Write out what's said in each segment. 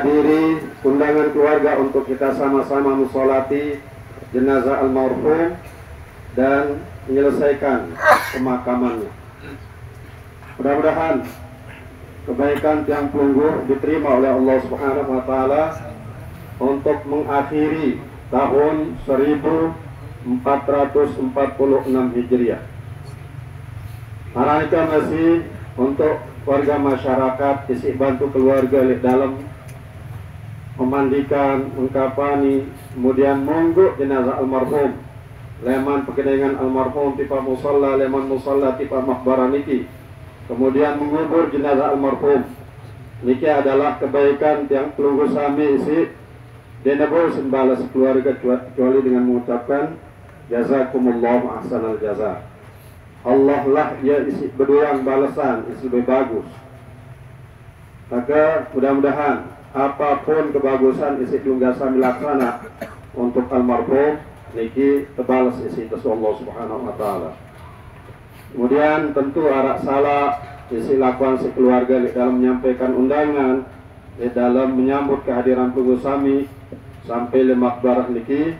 menghadiri undangan keluarga untuk kita sama-sama mensolati jenazah almarhum dan menyelesaikan pemakamannya. Mudah-mudahan kebaikan tiang pelungguh diterima oleh Allah Subhanahu wa taala untuk mengakhiri tahun 1446 Hijriah. Harapan masih untuk warga masyarakat isi bantu keluarga di dalam memandikan, mengkafani, kemudian monggo jenazah almarhum, leman pekendengan almarhum tipa musalla, leman musalla tipa makbarah niki, kemudian mengubur jenazah almarhum. Niki adalah kebaikan yang pelungguh sami isi denabul sembalas keluarga kecuali dengan mengucapkan jazakumullah ahsanal jaza. Allah lah ya isi berduang balasan isi lebih bagus. Maka mudah-mudahan apapun kebagusan isi lunggah sami laksana untuk almarhum niki tebalas isi ke Allah Subhanahu wa taala. Kemudian tentu arak salah isi lakukan si keluarga di dalam menyampaikan undangan, di dalam menyambut kehadiran pelungguh sami sampai le makbarah niki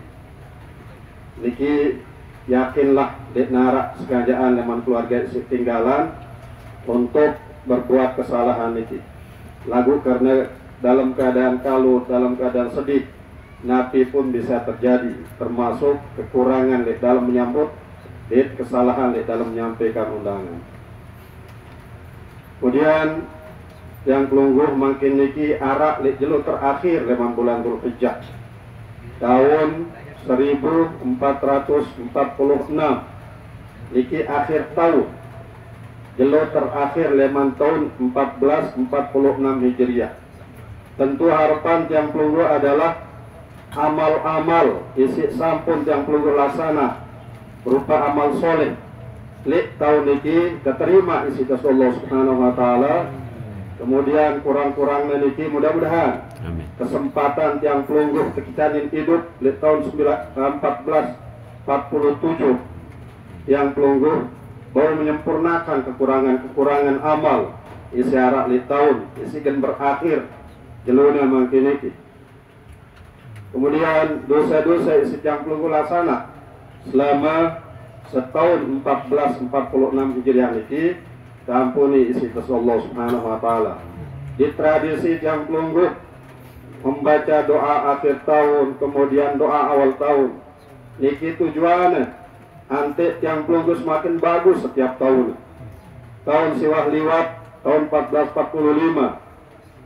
yakinlah di narak sekajaan leman keluarga isi tinggalan untuk berbuat kesalahan niki. Lagu karena dalam keadaan kalut, dalam keadaan sedih, napi pun bisa terjadi, termasuk kekurangan di dalam menyambut, di kesalahan di dalam menyampaikan undangan. Kemudian yang pelungguh makin niki arak di jeluk terakhir leman bulan Dzulhijjah tahun 1446 niki akhir tahun jeluk terakhir leman tahun 1446 Hijriah. Tentu harapan yang pelungguh adalah amal-amal isi sampun yang pelungguh laksana berupa amal soleh lek tahun niki keterima isi ke Allah Subhanahu wa taala. Kemudian kurang-kurangnya niki mudah-mudahan kesempatan yang pelungguh kekitanin hidup lek tahun 1447 yang pelungguh baru menyempurnakan kekurangan amal isi arak lek tahun isi kan berakhir jelunya makin niki. Kemudian dosa-dosa isi yang pelungguh laksana selama setahun 1446 Hijriah niki kampuni isi Allah Subhanahu wa taala. Di tradisi yang pelungguh membaca doa akhir tahun, kemudian doa awal tahun. Niki tujuannya ante yang pelungguh semakin bagus setiap tahun. Tahun siwah liwat tahun 1445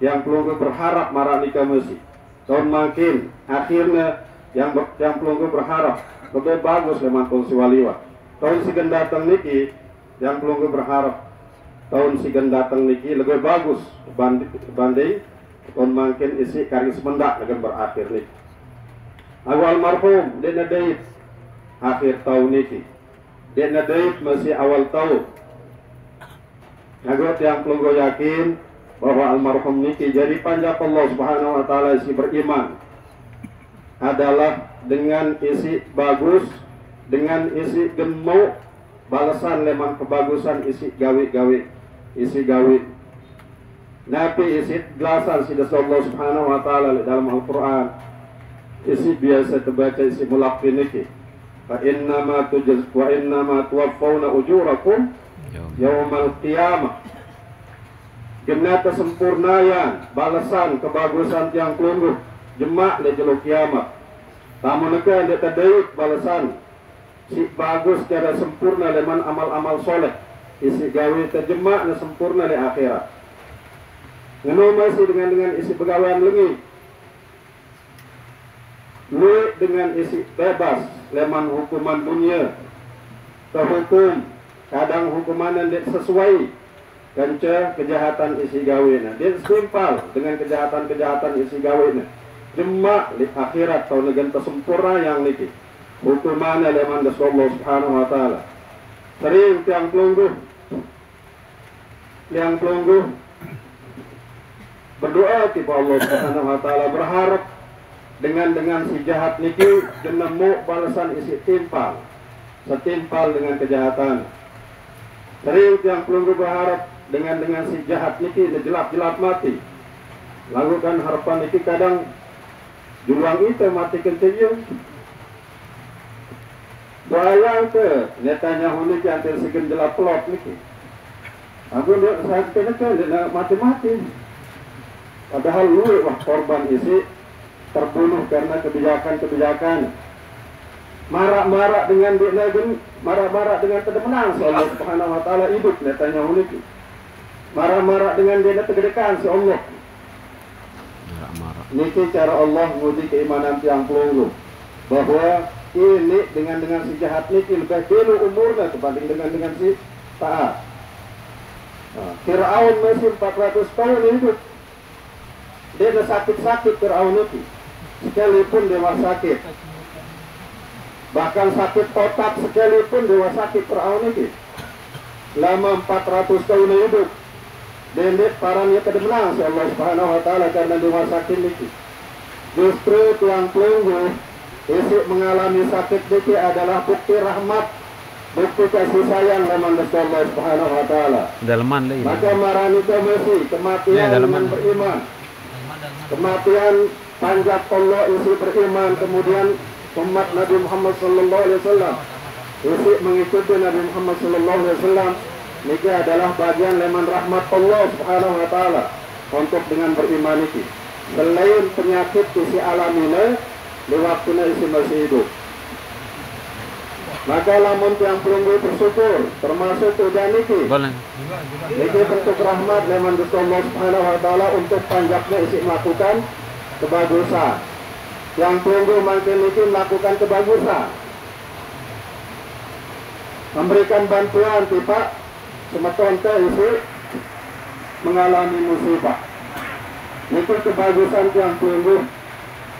yang pelungguh berharap marah nikah mesti. Tahun makin akhirnya yang pelungguh berharap lebih bagus leman tahun siwah liwat. Tahun sigen datang niki yang pelungguh berharap tahun sigen datang niki lebih bagus banding tahun makin isi karis mendak dengan berakhir niki. Awal marhum dena dait akhir tahun niki, dena dait masih awal tahun. Agar yang pelungguh yakin bahwa almarhum niki jadi panjang Allah Subhanahu wa taala isi beriman adalah dengan isi bagus, dengan isi gemuk balasan leman kebagusan isi gawe nabi isi belasan sidas Allah Subhanahu wa taala dalam Al-Qur'an isi biasa terbaca isi mulaqin niki fa innama tuwaffawna ujurakum yaumal qiyamah. Genata sempurnayan balasan kebagusan yang pelungguh jemak le jelo kiamat. Tamu neka dia tadait balasan si bagus secara sempurna leman amal-amal soleh isi gawe terjemak na sempurna le akhirat. Ngeno masih dengan isi pegawaian lengi. Lu dengan isi bebas leman hukuman dunia. Terhukum kadang hukuman yang sesuai kanca kejahatan isi gawena. Dia setimpal dengan kejahatan isi gawena. Jemak di akhirat tahun negara sempurna yang niki. Hukumannya leman Allah Subhanahu wa taala. Sering yang pelungguh berdoa kepada Allah Subhanahu wa taala berharap dengan si jahat niki jenemu balasan isi timpal. Setimpal dengan kejahatan. Sering yang pelungguh berharap dengan si jahat niki jelap mati. Lalu kan harapan itu kadang juang itu mati kencing. Bayang ke Netanyahu ini antar segen jelap pelot ni. Aku dia saya kenakan dia mati-mati. Padahal lu wah korban isi terbunuh karena kebijakan-kebijakan. Marah-marah dengan dia marah-marah dengan tidak menang Allah Subhanahu wa taala hidup Netanyahu ini. Marah-marah dengan dia tergedekan si Allah. Niki cara Allah menguji keimanan tiang pelunggu bahwa ini dengan si jahat ini lebih dulu umurnya dibanding dengan si taat. Fir'aun masih 400 tahun hidup. Dia ada sakit-sakit Fir'aun itu. Sekalipun dia sakit. Bahkan sakit otak sekalipun dia sakit Fir'aun itu. Lama 400 tahun hidup. Dan dia parahnya kedemenang Allah Subhanahu wa taala karena dia sakit itu. Justru tiang pelunggu isi mengalami sakit itu adalah bukti rahmat, bukti kasih sayang laman Allah Subhanahu wa taala. Dalaman lagi. Maka marani mesti kematian dengan beriman. Kematian panjat Allah isi beriman, kemudian umat Nabi Muhammad sallallahu alaihi wasallam isi mengikuti Nabi Muhammad sallallahu alaihi wasallam. Ini adalah bagian leman rahmat Allah Subhanahu wa taala untuk dengan beriman ini. Selain penyakit isi alamina di waktunya isi masih hidup. Maka lamun yang pelunggu bersyukur termasuk ujian ini. Ini bentuk rahmat leman Allah Subhanahu wa taala untuk panjatnya isi melakukan kebagusan. Yang pelunggu makin ini melakukan kebagusan. Memberikan bantuan tiba semetonte isi mengalami musibah. Itu kebagusan yang pelunggu.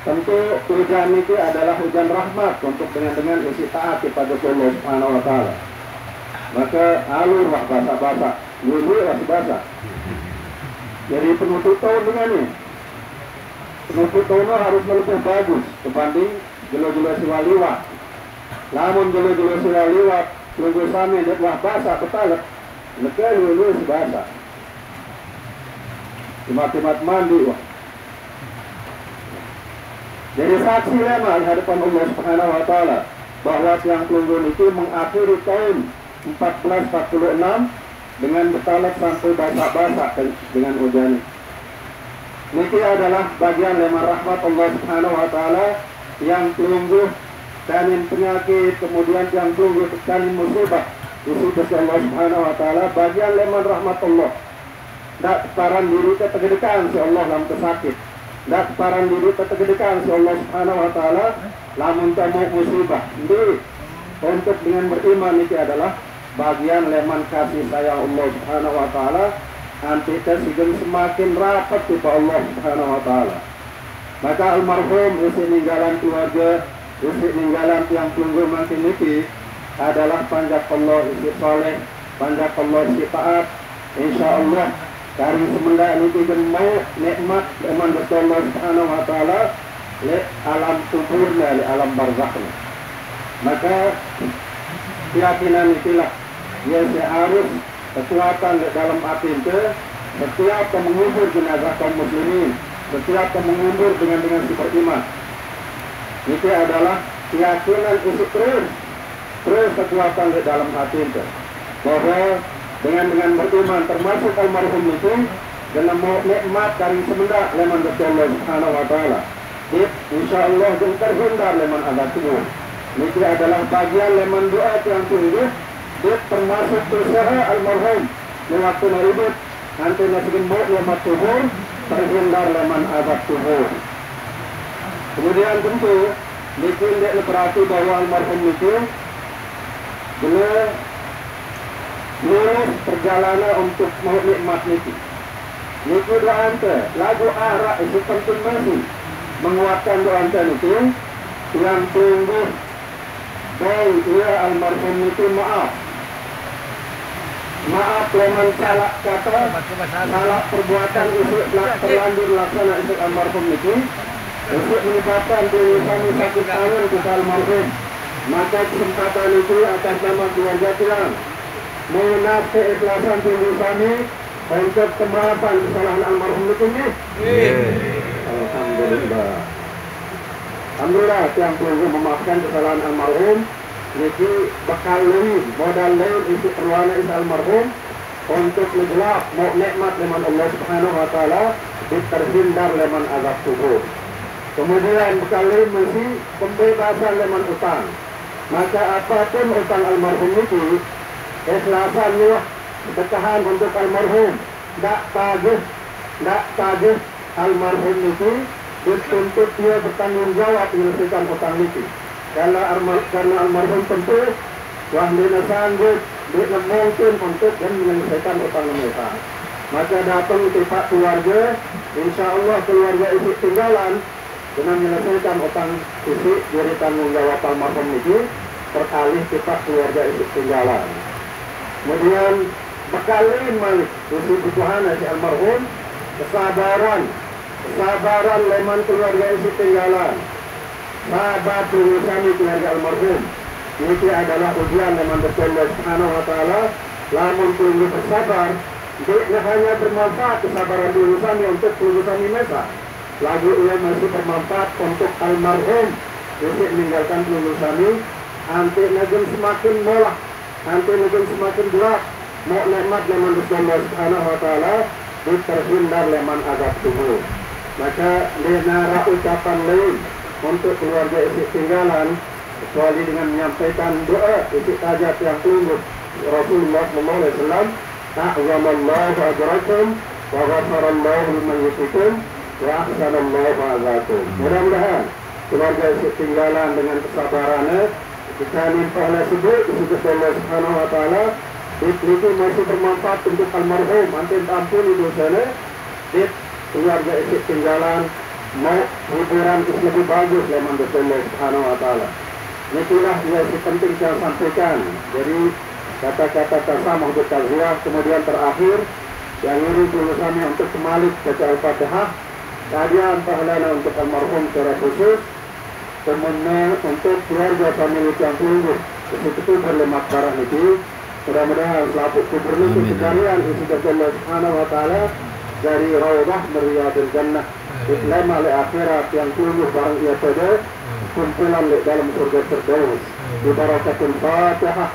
Tentu hujan itu adalah hujan rahmat untuk dengan isi taat kepada Allah Subhanahu wa taala. Maka alur bahasa-bahasa, dulu bahasa. Jadi penutup tahun dengan ini. Penutup tahun harus lebih bagus dibanding jelo-jelo siwaliwat. Namun jelo-jelo siwaliwat, tunggu sami dan bahasa betal. Lega dulu bahasa. Timat-timat mandi wah. Jadi saksi lama di hadapan Allah Subhanahu wa taala bahwa tiang pelunggu itu mengakhiri tahun 1446 dengan bertalak sampai basah-basah dengan hujan. Ini adalah bagian lemah rahmat Allah Subhanahu wa taala yang pelunggu kanin penyakit, kemudian yang pelunggu kanin musibah. Itu dari Allah Subhanahu wa taala bagian lemah rahmat Allah. Tak paran diri ketegedekan si Allah dalam kesakit. Dan paran diri ketegedekan si Allah Subhanahu wa taala lamun tamu musibah. Jadi untuk dengan beriman itu adalah bagian leman kasih sayang Allah Subhanahu wa taala. Antita sigen semakin rapat kepada Allah Subhanahu wa taala. Maka almarhum isi ninggalan keluarga, isi ninggalan yang tunggu makin ini adalah panjat Allah isi soleh, panjat Allah isi taat. Insyaallah dari semendak ini kita mau nikmat iman betul Allah Subhanahu wa taala le alam kuburnya, le alam barzakhnya. Maka keyakinan itulah yang harus kekuatan dalam hati itu. Setiap mengubur jenazah kaum muslimin, setiap mengubur dengan si beriman, itu adalah keyakinan isi terus kekuatan di dalam hati itu bahwa dengan beriman termasuk almarhum itu dengan mau nikmat dari semendak leman Allah Subhanahu wa taala. Insyaallah jeung terhindar leman azab kubur. Ini adalah bagian leman doa yang tunggu termasuk usaha almarhum di waktu hidup nanti nasikin mau leman kubur terhindar leman azab kubur. Kemudian tentu tidak berarti bahwa almarhum itu benar lurus perjalanan untuk mau nikmat itu. Itu doa ante, lagu arah itu penting masih menguatkan doa ante itu yang tunggu baik ia almarhum itu maaf leman salah kata, salah perbuatan itu terlanjur laksana itu almarhum itu untuk menyebabkan tulisan sakit tangan ke almarhum. Maka kesempatan itu atas nama keluarga tilang mengenai keikhlasan tulisannya untuk pemaafan kesalahan almarhum ini. Alhamdulillah. Alhamdulillah tiang keluarga memaafkan kesalahan almarhum. Niki bakal lain, modal lain isi perluana isi almarhum untuk menjelak mau nikmat leman Allah Subhanahu Wa Taala terhindar leman azab kubur. Kemudian bakal lain mesti pembebasan leman utang. Maka apapun utang almarhum itu, ikhlasannya sedekahan untuk almarhum. Tak tagih almarhum itu dituntut dia bertanggung jawab menyelesaikan utang itu. Karena almarhum tentu wah dia sanggup, dia mungkin untuk menyelesaikan utang mereka. Maka datang pihak keluarga, insya Allah keluarga isi tinggalan dengan menyelesaikan utang isi dari tanggung jawab almarhum itu beralih pihak keluarga isi tinggalan. Kemudian bekalin malik isi butuhan si almarhum kesabaran leman keluarga isi tinggalan. Sahabat urusan keluarga almarhum ini adalah ujian leman Allah Subhanahu Wa Taala. Lamun tunggu bersabar, dia hanya bermanfaat kesabaran urusan untuk urusan masa. Lagu ia masih bermanfaat untuk almarhum untuk meninggalkan urusan ini. Nanti negeri semakin molah, nanti negeri semakin gelap. Mau nikmat leman Allah Subhanahu Wa Taala terhindar leman azab kubur. Maka denara ucapan lain untuk keluarga isi tinggalan kecuali dengan menyampaikan doa isi hajat yang tulus Rasulullah SAW. Ta'zamallahu ajrakum wa ghafarallahu limayyitikum wa ahsanallahu azakum. Mudah-mudahan keluarga isi tinggalan dengan kesabarannya kita nimpahlah sebut isi Allah Subhanahu Wa Taala itu masih bermanfaat untuk almarhum. Antum ampuni dosanya. Keluarga isi tinggalan mau hiburan itu lebih bagus leman Allah Subhanahu Wa Taala. Itulah yang penting saya sampaikan. Jadi kata-kata tasamah bertaziah, kemudian terakhir yang ini tulisannya untuk kembali baca Al-Fatihah. Kajian pahalana untuk almarhum secara khusus. Kemudian untuk keluarga famili yang tunggu itu berlemak barang itu. Mudah-mudahan selaku gubernur sekalian isi Allah Subhanahu Wa Taala dari Raudhah Riyadil Jannah Islam oleh akhirat yang tunggu barang ia pada kumpulan dalam surga Firdaus. Ibaratkan Fatihah.